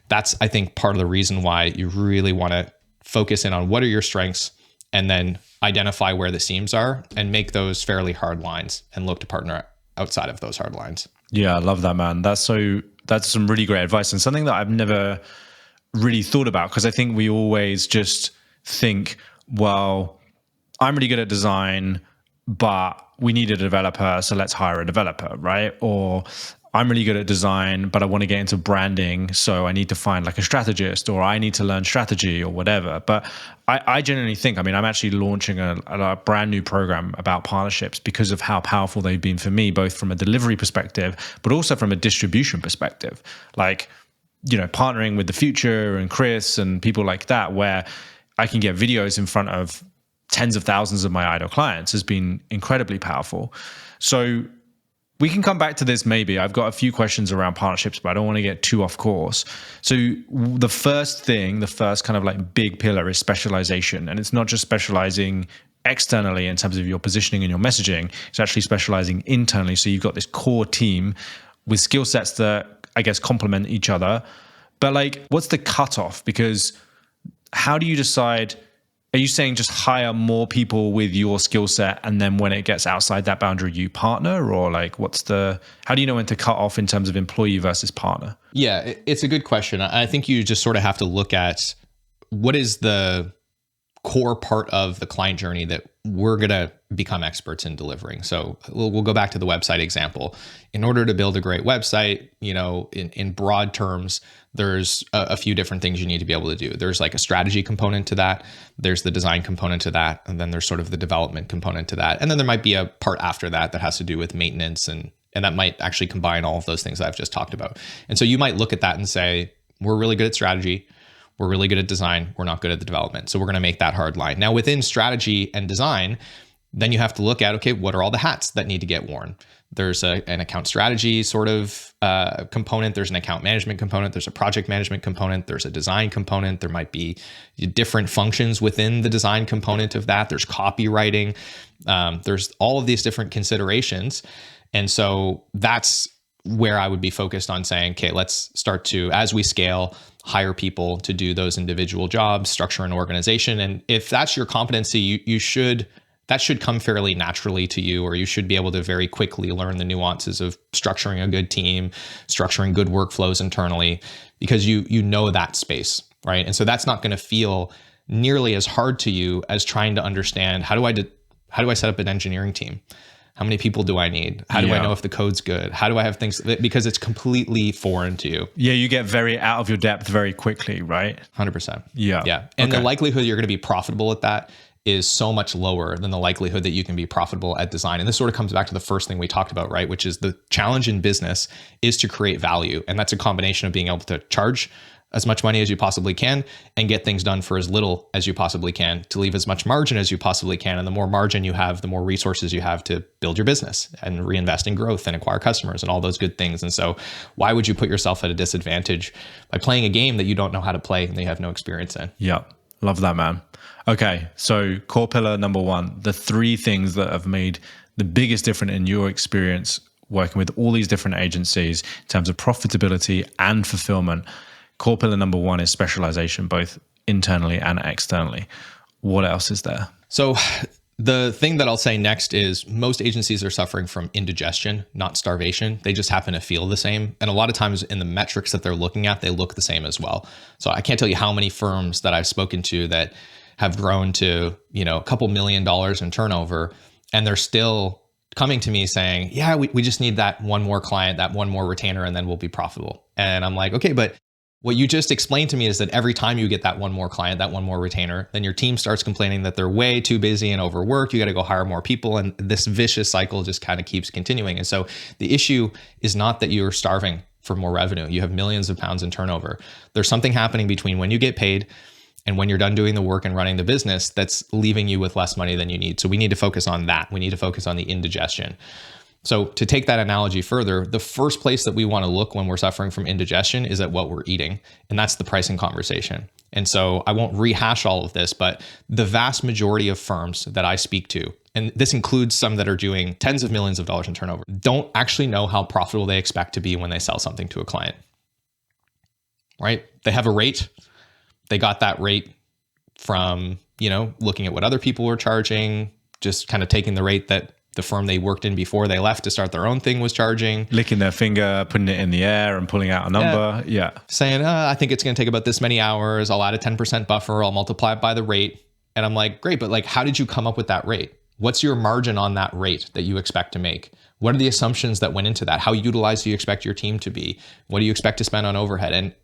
that's, I think, part of the reason why you really want to focus in on what are your strengths and then identify where the seams are and make those fairly hard lines and look to partner outside of those hard lines. Yeah, I love that, man. That's some really great advice and something that I've never really thought about because I think we always just think, well, I'm really good at design, but we need a developer, so let's hire a developer, right? Or I'm really good at design, but I want to get into branding, so I need to find like a strategist, or I need to learn strategy or whatever. But I genuinely think, I'm actually launching a brand new program about partnerships because of how powerful they've been for me, both from a delivery perspective, but also from a distribution perspective. Like, partnering with The Future and Chris and people like that, where I can get videos in front of tens of thousands of my idol clients has been incredibly powerful. So we can come back to this maybe. I've got a few questions around partnerships, but I don't want to get too off course. So the first kind of like big pillar is specialization. And it's not just specializing externally in terms of your positioning and your messaging. It's actually specializing internally. So you've got this core team with skill sets that I guess complement each other. But like, what's the cutoff? Because how do you decide? Are you saying just hire more people with your skill set and then when it gets outside that boundary, you partner? Or like, how do you know when to cut off in terms of employee versus partner? Yeah, it's a good question. I think you just sort of have to look at what is the core part of the client journey that we're going to become experts in delivering. So we'll go back to the website example. In order to build a great website, in broad terms, there's a few different things you need to be able to do. There's like a strategy component to that. There's the design component to that. And then there's sort of the development component to that. And then there might be a part after that that has to do with maintenance, and that might actually combine all of those things that I've just talked about. And so you might look at that and say, we're really good at strategy. We're really good at design. We're not good at the development. So we're going to make that hard line. Now, within strategy and design, then you have to look at, okay, what are all the hats that need to get worn? There's an account strategy sort of component. There's an account management component. There's a project management component. There's a design component. There might be different functions within the design component of that. There's copywriting. There's all of these different considerations. And so that's where I would be focused on saying, okay, let's start to, as we scale, hire people to do those individual jobs, structure an organization. And if that's your competency, that should come fairly naturally to you, or you should be able to very quickly learn the nuances of structuring a good team, structuring good workflows internally, because you know that space, right? And so that's not going to feel nearly as hard to you as trying to understand, how do I set up an engineering team? How many people do I need? How do I know if the code's good? How do I have things, because it's completely foreign to you. Yeah, you get very out of your depth very quickly, right? 100%. Yeah. And the likelihood you're going to be profitable at that is so much lower than the likelihood that you can be profitable at design. And this sort of comes back to the first thing we talked about, right? Which is the challenge in business is to create value. And that's a combination of being able to charge as much money as you possibly can and get things done for as little as you possibly can, to leave as much margin as you possibly can. And the more margin you have, the more resources you have to build your business and reinvest in growth and acquire customers and all those good things. And so why would you put yourself at a disadvantage by playing a game that you don't know how to play and that you have no experience in? Yeah. Love that, man. Okay. So core pillar number one, the three things that have made the biggest difference in your experience working with all these different agencies in terms of profitability and fulfillment. Core pillar number one is specialization, both internally and externally. What else is there? So the thing that I'll say next is most agencies are suffering from indigestion, not starvation. They just happen to feel the same. And a lot of times in the metrics that they're looking at, they look the same as well. So I can't tell you how many firms that I've spoken to that have grown to, a couple $1 million in turnover, and they're still coming to me saying, yeah, we just need that one more client, that one more retainer, and then we'll be profitable. And I'm like, okay, but what you just explained to me is that every time you get that one more client, that one more retainer, then your team starts complaining that they're way too busy and overworked. You got to go hire more people. And this vicious cycle just kind of keeps continuing. And so the issue is not that you're starving for more revenue. You have millions of pounds in turnover. There's something happening between when you get paid and when you're done doing the work and running the business that's leaving you with less money than you need. So we need to focus on that. We need to focus on the indigestion. So to take that analogy further, the first place that we want to look when we're suffering from indigestion is at what we're eating. And that's the pricing conversation. And so I won't rehash all of this, but the vast majority of firms that I speak to, and this includes some that are doing tens of millions of dollars in turnover, don't actually know how profitable they expect to be when they sell something to a client, right? They have a rate. They got that rate from, looking at what other people were charging, just kind of taking the rate that the firm they worked in before they left to start their own thing was charging. Licking their finger, putting it in the air and pulling out a number. Yeah. Saying, I think it's going to take about this many hours. I'll add a 10% buffer. I'll multiply it by the rate. And I'm like, great, but how did you come up with that rate? What's your margin on that rate that you expect to make? What are the assumptions that went into that? How utilized do you expect your team to be? What do you expect to spend on overhead? And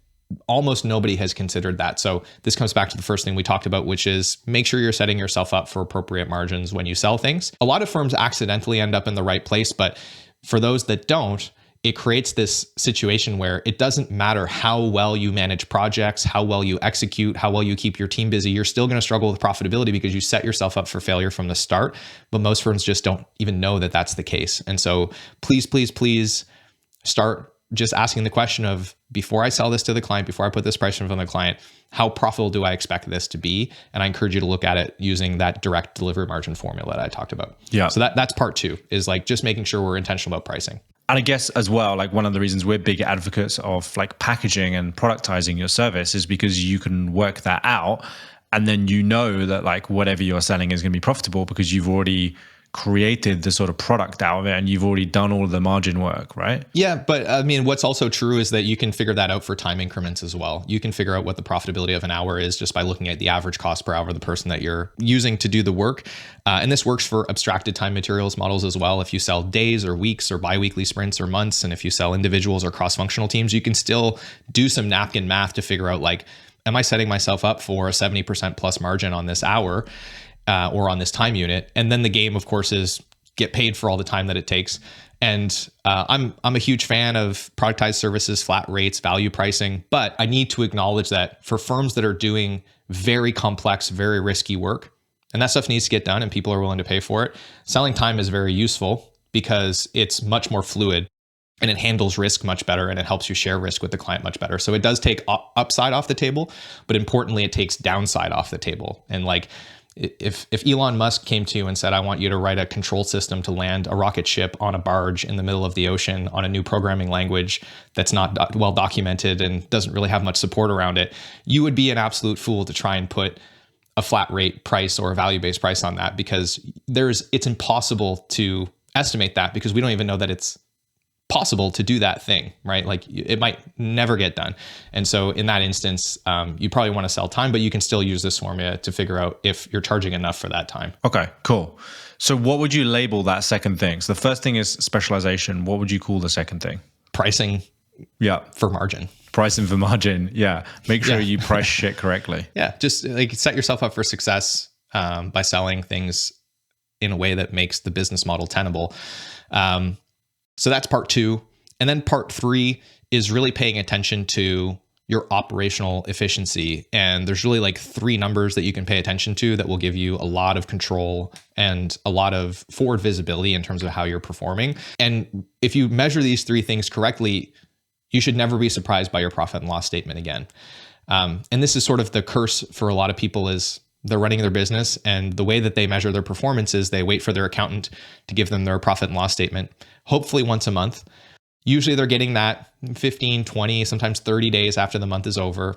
almost nobody has considered that. So this comes back to the first thing we talked about, which is make sure you're setting yourself up for appropriate margins when you sell things. A lot of firms accidentally end up in the right place, but for those that don't, it creates this situation where it doesn't matter how well you manage projects, how well you execute, how well you keep your team busy, you're still going to struggle with profitability because you set yourself up for failure from the start. But most firms just don't even know that that's the case. And so please start just asking the question of, before I sell this to the client, before I put this price in front of the client, how profitable do I expect this to be? And I encourage you to look at it using that direct delivery margin formula that I talked about. Yeah. So that's part two, is just making sure we're intentional about pricing. And I guess as well, one of the reasons we're big advocates of packaging and productizing your service is because you can work that out. And then that whatever you're selling is going to be profitable because you've already created the sort of product out of it and you've already done all of the margin work, right? Yeah, but I mean, what's also true is that you can figure that out for time increments as well. You can figure out what the profitability of an hour is just by looking at the average cost per hour of the person that you're using to do the work. And this works for abstracted time materials models as well. If you sell days or weeks or biweekly sprints or months, and if you sell individuals or cross-functional teams, you can still do some napkin math to figure out like, am I setting myself up for a 70% plus margin on this hour or on this time unit? And then the game, of course, is get paid for all the time that it takes. And I'm a huge fan of productized services, flat rates, value pricing, but I need to acknowledge that for firms that are doing very complex, very risky work, and that stuff needs to get done and people are willing to pay for it, selling time is very useful because it's much more fluid and it handles risk much better and it helps you share risk with the client much better. So it does take upside off the table, but importantly, it takes downside off the table. And like, if Elon Musk came to you and said, I want you to write a control system to land a rocket ship on a barge in the middle of the ocean on a new programming language that's not well documented and doesn't really have much support around it, you would be an absolute fool to try and put a flat rate price or a value-based price on that, because it's impossible to estimate that, because we don't even know that it's possible to do that thing, right? Like it might never get done. And so in that instance, you probably want to sell time, but you can still use this formula to figure out if you're charging enough for that time. Okay, cool. So what would you label that second thing? So the first thing is specialization. What would you call the second thing? Pricing. Yeah. For margin. Pricing for margin. Yeah. Make sure you price shit correctly. Yeah. Just like set yourself up for success by selling things in a way that makes the business model tenable. So that's part 2. And then part 3 is really paying attention to your operational efficiency. And there's really like 3 numbers that you can pay attention to that will give you a lot of control and a lot of forward visibility in terms of how you're performing. And if you measure these 3 things correctly, you should never be surprised by your profit and loss statement again. And this is sort of the curse for a lot of people, is they're running their business, and the way that they measure their performance is they wait for their accountant to give them their profit and loss statement, hopefully once a month. Usually they're getting that 15, 20, sometimes 30 days after the month is over.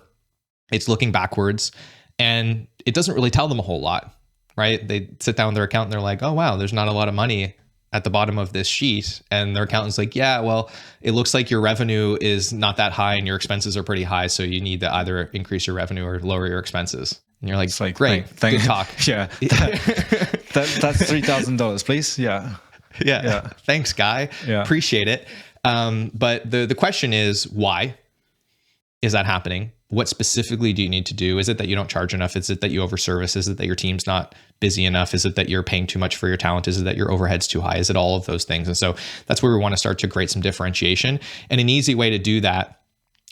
It's looking backwards, and it doesn't really tell them a whole lot, right? They sit down with their accountant and they're like, oh, wow, there's not a lot of money at the bottom of this sheet. And their accountant's like, yeah, well, it looks like your revenue is not that high and your expenses are pretty high. So you need to either increase your revenue or lower your expenses. And you're like, it's like, great, good talk. Yeah. That's $3,000, please. Yeah. Yeah. Thanks, guy. Yeah. Appreciate it. But the question is, why is that happening? What specifically do you need to do? Is it that you don't charge enough? Is it that you overservice? Is it that your team's not busy enough? Is it that you're paying too much for your talent? Is it that your overhead's too high? Is it all of those things? And so that's where we want to start to create some differentiation. And an easy way to do that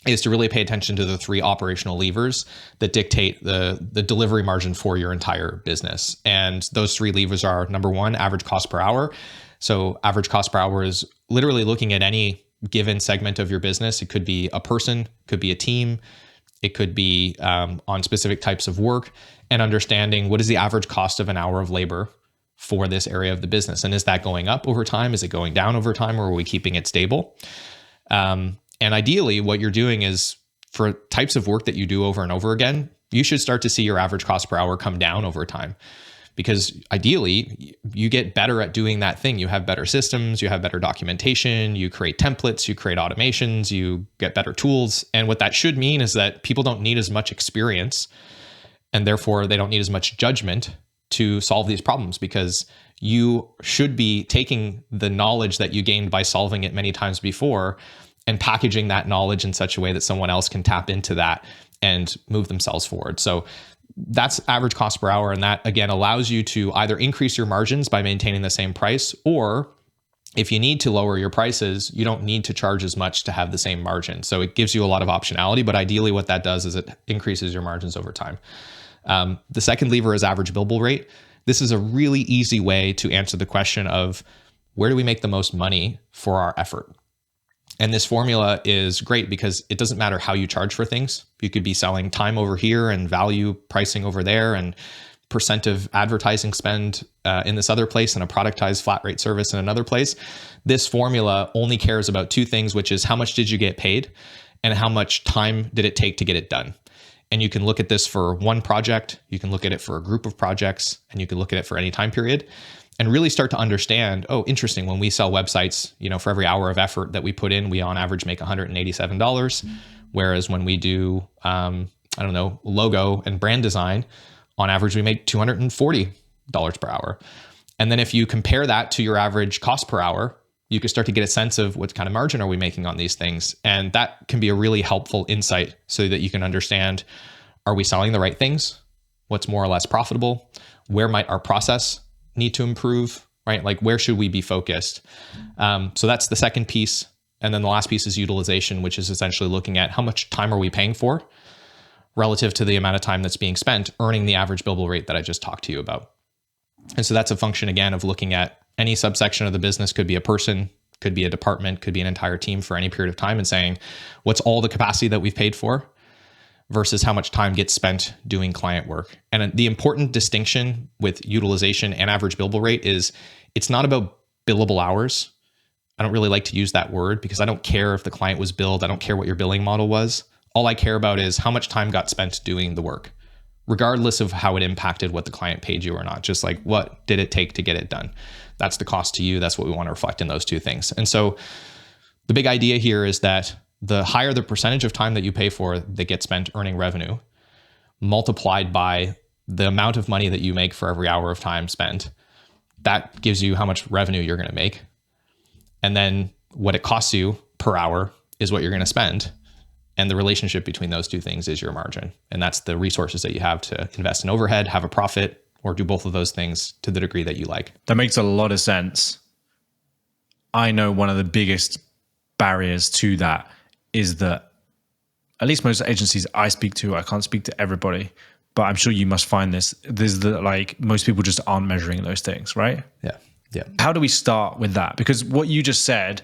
is to really pay attention to the 3 operational levers that dictate the delivery margin for your entire business. And those 3 levers are, number 1, average cost per hour. So average cost per hour is literally looking at any given segment of your business. It could be a person, could be a team, it could be on specific types of work, and understanding what is the average cost of an hour of labor for this area of the business. And is that going up over time? Is it going down over time? Or are we keeping it stable? And ideally, what you're doing is, for types of work that you do over and over again, you should start to see your average cost per hour come down over time. Because ideally, you get better at doing that thing. You have better systems, you have better documentation, you create templates, you create automations, you get better tools. And what that should mean is that people don't need as much experience, and therefore they don't need as much judgment to solve these problems, because you should be taking the knowledge that you gained by solving it many times before and packaging that knowledge in such a way that someone else can tap into that and move themselves forward. So that's average cost per hour. And that, again, allows you to either increase your margins by maintaining the same price, or if you need to lower your prices, you don't need to charge as much to have the same margin. So it gives you a lot of optionality, but ideally what that does is it increases your margins over time. The second lever is average billable rate. This is a really easy way to answer the question of, where do we make the most money for our effort? And this formula is great because it doesn't matter how you charge for things. You could be selling time over here and value pricing over there, and percent of advertising spend in this other place, and a productized flat rate service in another place. This formula only cares about 2 things, which is how much did you get paid and how much time did it take to get it done. And you can look at this for one project, you can look at it for a group of projects, and you can look at it for any time period. and really start to understand, oh, interesting. When we sell websites, for every hour of effort that we put in, we on average make $187. Whereas when we do, logo and brand design, on average, we make $240 per hour. And then if you compare that to your average cost per hour, you can start to get a sense of what kind of margin are we making on these things. And that can be a really helpful insight so that you can understand, are we selling the right things? What's more or less profitable? Where might our process need to improve, right? Like where should we be focused? So that's the second piece. And then the last piece is utilization, which is essentially looking at how much time are we paying for relative to the amount of time that's being spent earning the average billable rate that I just talked to you about. And so that's a function, again, of looking at any subsection of the business, could be a person, could be a department, could be an entire team for any period of time, and saying, what's all the capacity that we've paid for versus how much time gets spent doing client work. And the important distinction with utilization and average billable rate is it's not about billable hours. I don't really like to use that word because I don't care if the client was billed. I don't care what your billing model was. All I care about is how much time got spent doing the work, regardless of how it impacted what the client paid you or not. Just like, what did it take to get it done? That's the cost to you. That's what we want to reflect in those two things. And so the big idea here is that the higher the percentage of time that you pay for that gets spent earning revenue, multiplied by the amount of money that you make for every hour of time spent, that gives you how much revenue you're going to make. And then what it costs you per hour is what you're going to spend. And the relationship between those two things is your margin. And that's the resources that you have to invest in overhead, have a profit, or do both of those things to the degree that you like. That makes a lot of sense. I know one of the biggest barriers to that is that at least most agencies I speak to, I can't speak to everybody, but I'm sure you must find this. There's most people just aren't measuring those things, right? Yeah. Yeah. How do we start with that? Because what you just said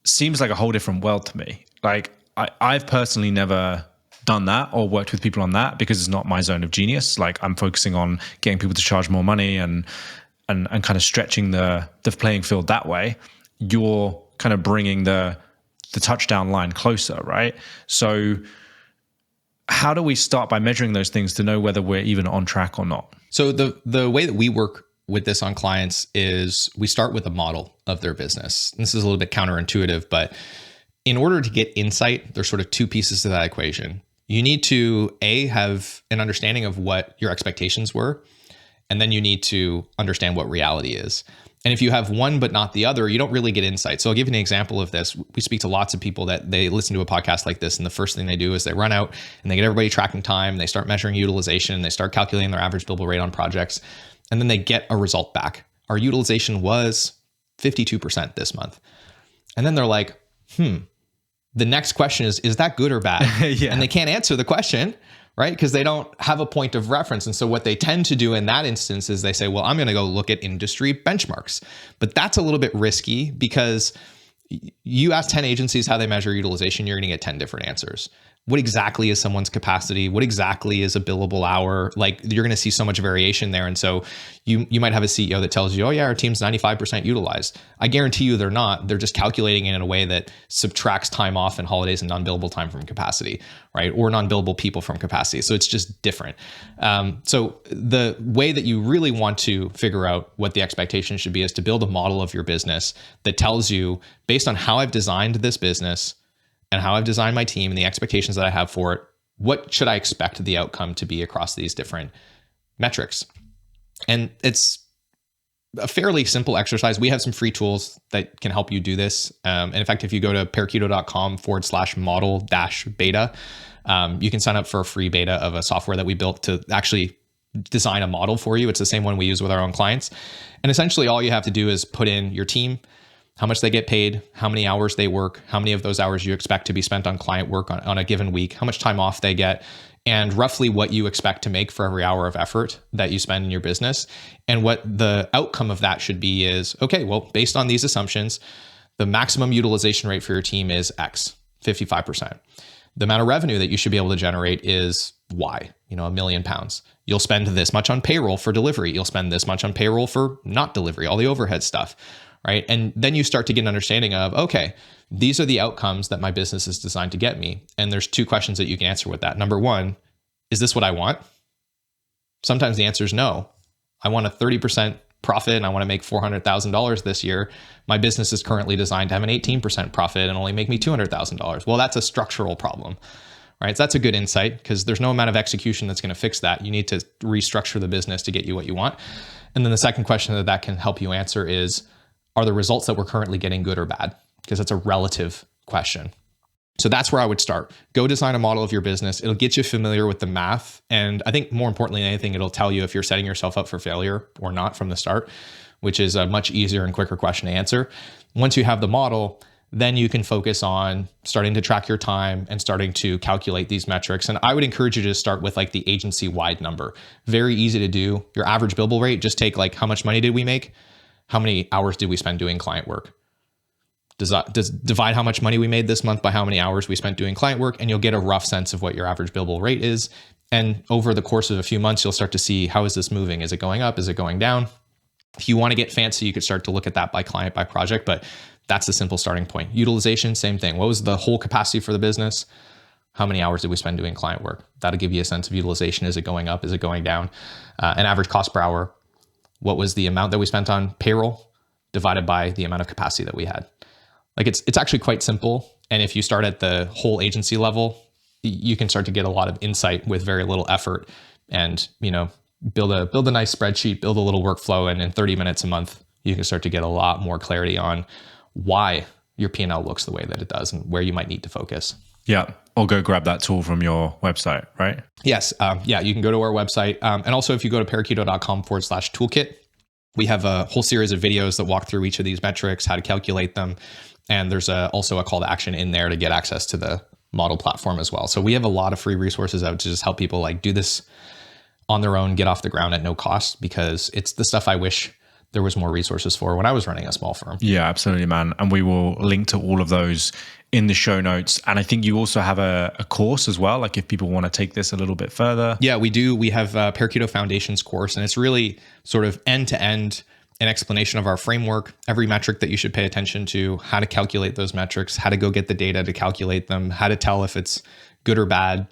seems like a whole different world to me. Like I've personally never done that or worked with people on that because it's not my zone of genius. Like I'm focusing on getting people to charge more money and kind of stretching the playing field that way. You're kind of bringing the touchdown line closer, right? So how do we start by measuring those things to know whether we're even on track or not? So the way that we work with this on clients is we start with a model of their business. This is a little bit counterintuitive, but in order to get insight, there's sort of two pieces to that equation. You need to have an understanding of what your expectations were, and then you need to understand what reality is. And if you have one but not the other, you don't really get insight. So I'll give you an example of this. We speak to lots of people that they listen to a podcast like this, and the first thing they do is they run out and they get everybody tracking time, they start measuring utilization, they start calculating their average billable rate on projects, and then they get a result back. Our utilization was 52% this month. And then they're like, the next question is that good or bad? Yeah. And they can't answer the question, right? Because they don't have a point of reference. And so what they tend to do in that instance is they say, well, I'm going to go look at industry benchmarks. But that's a little bit risky because you ask 10 agencies how they measure utilization, you're going to get 10 different answers. What exactly is someone's capacity? What exactly is a billable hour? Like you're going to see so much variation there. And so you might have a CEO that tells you, oh yeah, our team's 95% utilized. I guarantee you they're not. They're just calculating it in a way that subtracts time off and holidays and non-billable time from capacity, right? Or non-billable people from capacity. So it's just different. So the way that you really want to figure out what the expectation should be is to build a model of your business that tells you, based on how I've designed this business and how I've designed my team and the expectations that I have for it, what should I expect the outcome to be across these different metrics? And it's a fairly simple exercise. We have some free tools that can help you do this. And in fact, if you go to parakeeto.com/model-beta, you can sign up for a free beta of a software that we built to actually design a model for you. It's the same one we use with our own clients. And essentially all you have to do is put in your team, how much they get paid, how many hours they work, how many of those hours you expect to be spent on client work on a given week, how much time off they get, and roughly what you expect to make for every hour of effort that you spend in your business. And what the outcome of that should be is, okay, well, based on these assumptions, the maximum utilization rate for your team is X, 55%. The amount of revenue that you should be able to generate is Y, £1 million. You'll spend this much on payroll for delivery. You'll spend this much on payroll for not delivery, all the overhead stuff. Right. And then you start to get an understanding of, okay, these are the outcomes that my business is designed to get me. And there's two questions that you can answer with that. Number one, is this what I want? Sometimes the answer is no. I want a 30% profit and I want to make $400,000 this year. My business is currently designed to have an 18% profit and only make me $200,000. Well, that's a structural problem, right? So that's a good insight because there's no amount of execution that's going to fix that. You need to restructure the business to get you what you want. And then the second question that can help you answer is, are the results that we're currently getting good or bad? Because that's a relative question. So that's where I would start. Go design a model of your business. It'll get you familiar with the math. And I think more importantly than anything, it'll tell you if you're setting yourself up for failure or not from the start, which is a much easier and quicker question to answer. Once you have the model, then you can focus on starting to track your time and starting to calculate these metrics. And I would encourage you to start with like the agency-wide number. Very easy to do. Your average billable rate, just take like how much money did we make? How many hours did we spend doing client work? Divide how much money we made this month by how many hours we spent doing client work, and you'll get a rough sense of what your average billable rate is. And over the course of a few months, you'll start to see, how is this moving? Is it going up? Is it going down? If you want to get fancy, you could start to look at that by client, by project, but that's the simple starting point. Utilization, same thing. What was the whole capacity for the business? How many hours did we spend doing client work? That'll give you a sense of utilization. Is it going up? Is it going down? An average cost per hour. What was the amount that we spent on payroll divided by the amount of capacity that we had? Like it's actually quite simple. And if you start at the whole agency level, you can start to get a lot of insight with very little effort and, build a nice spreadsheet, build a little workflow. And in 30 minutes a month, you can start to get a lot more clarity on why your P&L looks the way that it does and where you might need to focus. Yeah. Or go grab that tool from your website, right? Yes. You can go to our website. And also if you go to parakeeto.com/toolkit, we have a whole series of videos that walk through each of these metrics, how to calculate them. And there's also a call to action in there to get access to the model platform as well. So we have a lot of free resources out to just help people like do this on their own, get off the ground at no cost, because it's the stuff I wish there was more resources for when I was running a small firm. Yeah, absolutely, man. And we will link to all of those in the show notes. And I think you also have a course as well, like if people want to take this a little bit further. Yeah, we do. We have a Parakeeto Foundations course, and it's really sort of end-to-end an explanation of our framework, every metric that you should pay attention to, how to calculate those metrics, how to go get the data to calculate them, how to tell if it's good or bad,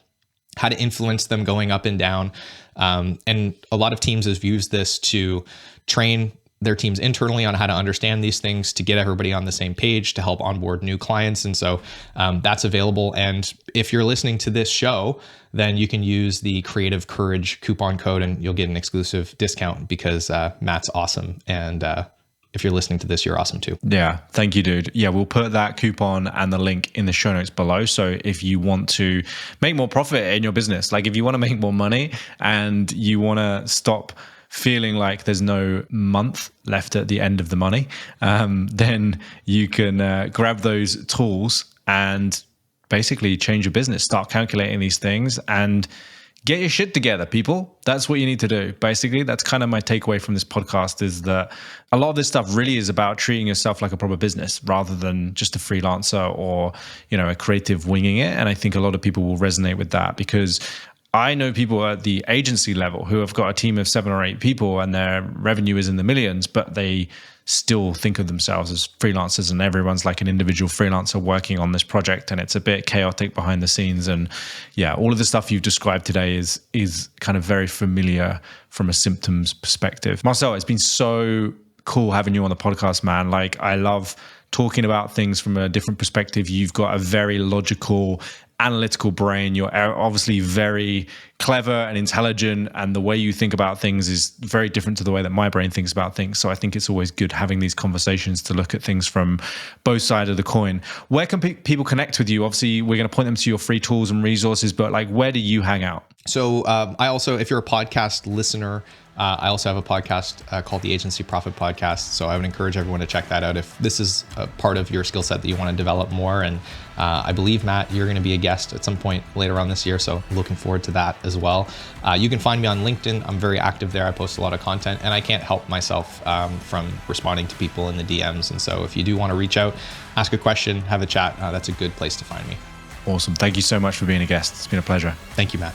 how to influence them going up and down. And a lot of teams have used this to train their teams internally on how to understand these things, to get everybody on the same page, to help onboard new clients. And so that's available. And if you're listening to this show, then you can use the Creative Courage coupon code and you'll get an exclusive discount because Matt's awesome. And if you're listening to this, you're awesome too. Yeah. Thank you, dude. Yeah. We'll put that coupon and the link in the show notes below. So if you want to make more profit in your business, like if you want to make more money and you want to stop feeling like there's no month left at the end of the money, then you can grab those tools and basically change your business, start calculating these things and get your shit together, people. That's what you need to do. Basically, that's kind of my takeaway from this podcast, is that a lot of this stuff really is about treating yourself like a proper business rather than just a freelancer or, a creative winging it. And I think a lot of people will resonate with that, because I know people at the agency level who have got a team of 7 or 8 people and their revenue is in the millions, but they still think of themselves as freelancers, and everyone's like an individual freelancer working on this project, and it's a bit chaotic behind the scenes. And yeah, all of the stuff you've described today is kind of very familiar from a symptoms perspective. Marcel, it's been so cool having you on the podcast, man. Like, I love talking about things from a different perspective. You've got a very logical, analytical brain. You're obviously very clever and intelligent, and the way you think about things is very different to the way that my brain thinks about things. So I think it's always good having these conversations to look at things from both sides of the coin. Where can people connect with you? Obviously, we're going to point them to your free tools and resources, but like, where do you hang out? So I also, if you're a podcast listener, I also have a podcast called the Agency Profit Podcast. So I would encourage everyone to check that out if this is a part of your skill set that you want to develop more. And I believe, Matt, you're going to be a guest at some point later on this year. So looking forward to that as well. You can find me on LinkedIn. I'm very active there. I post a lot of content, and I can't help myself from responding to people in the DMs. And so if you do want to reach out, ask a question, have a chat, that's a good place to find me. Awesome. Thank you so much for being a guest. It's been a pleasure. Thank you, Matt.